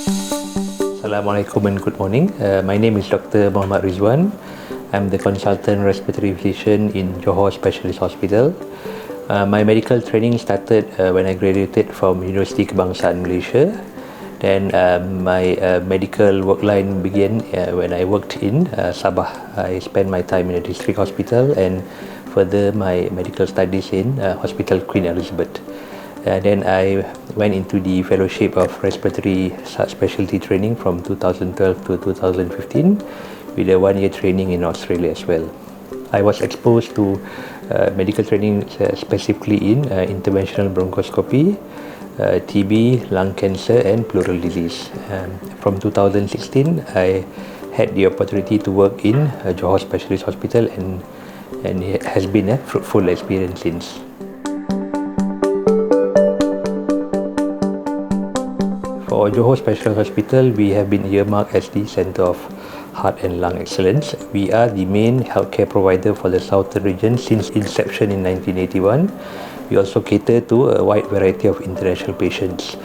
Assalamualaikum and good morning. My name is Dr Redzwan. I'm the consultant respiratory physician in Johor Specialist Hospital. My medical training started when I graduated from University Kebangsaan Malaysia. Then my medical work line began when I worked in Sabah. I spent my time in a district hospital and further my medical studies in Hospital Queen Elizabeth. Then I went into the fellowship of respiratory subspecialty training from 2012 to 2015 with a one-year training in Australia as well. I was exposed to medical training specifically in interventional bronchoscopy, TB, lung cancer and pleural disease. From 2016, I had the opportunity to work in Johor Specialist Hospital and it has been a fruitful experience since. For Johor Specialist Hospital, we have been earmarked as the Centre of Heart and Lung Excellence. We are the main healthcare provider for the Southern region since inception in 1981. We also cater to a wide variety of international patients.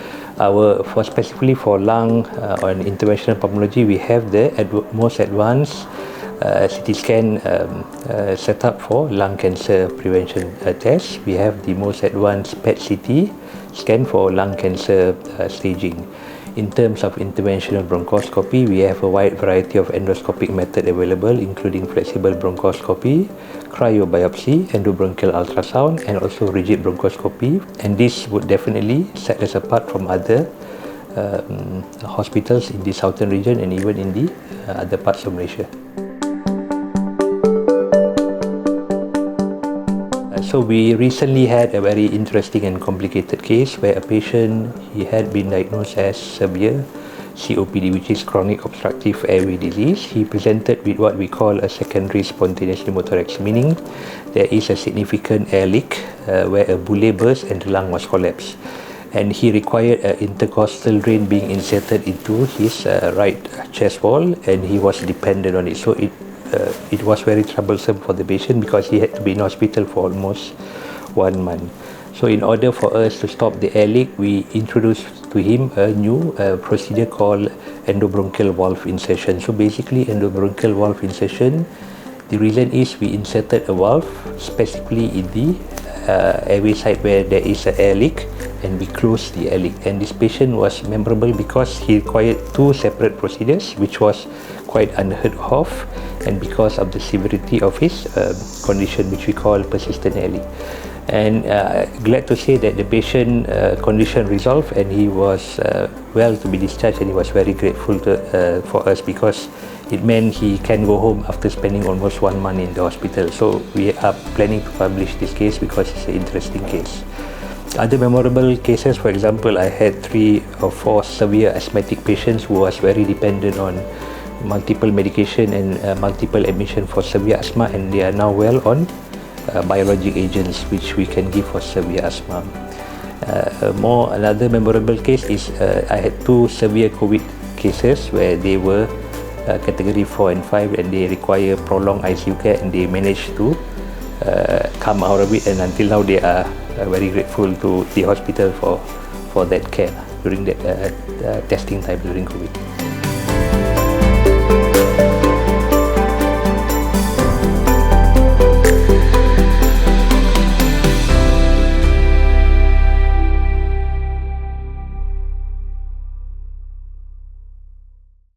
Specifically for lung or interventional pulmonology, we have the most advanced CT scan setup for lung cancer prevention tests. We have the most advanced PET-CT scan for lung cancer staging. In terms of interventional bronchoscopy, we have a wide variety of endoscopic methods available, including flexible bronchoscopy, cryobiopsy, endobronchial ultrasound, and also rigid bronchoscopy. And this would definitely set us apart from other hospitals in the southern region and even in the other parts of Malaysia. So we recently had a very interesting and complicated case where a patient, he had been diagnosed as severe COPD, which is chronic obstructive airway disease. He presented with what we call a secondary spontaneous pneumothorax, meaning there is a significant air leak where a bulle burst and the lung was collapsed. And he required an intercostal drain being inserted into his right chest wall, and he was dependent on it. So it was very troublesome for the patient because he had to be in hospital for almost 1 month. So in order for us to stop the air leak, we introduced to him a new procedure called endobronchial valve insertion. So basically endobronchial valve insertion, the reason is we inserted a valve specifically in the airway side where there is an air leak, and we closed the air leak. And this patient was memorable because he required 2 separate procedures, which was quite unheard of, and because of the severity of his condition, which we call persistent air leak. And glad to say that the patient condition resolved and he was well to be discharged, and he was very grateful for us because it meant he can go home after spending almost 1 month in the hospital. So we are planning to publish this case because it's an interesting case. Other memorable cases, for example, I had 3 or 4 severe asthmatic patients who was very dependent on multiple medication and multiple admission for severe asthma, and they are now well on biologic agents which we can give for severe asthma. Another memorable case is I had 2 severe COVID cases where they were category 4 and 5 and they require prolonged ICU care, and they managed to come out of it, and until now they are very grateful to the hospital for that care during that testing time during COVID.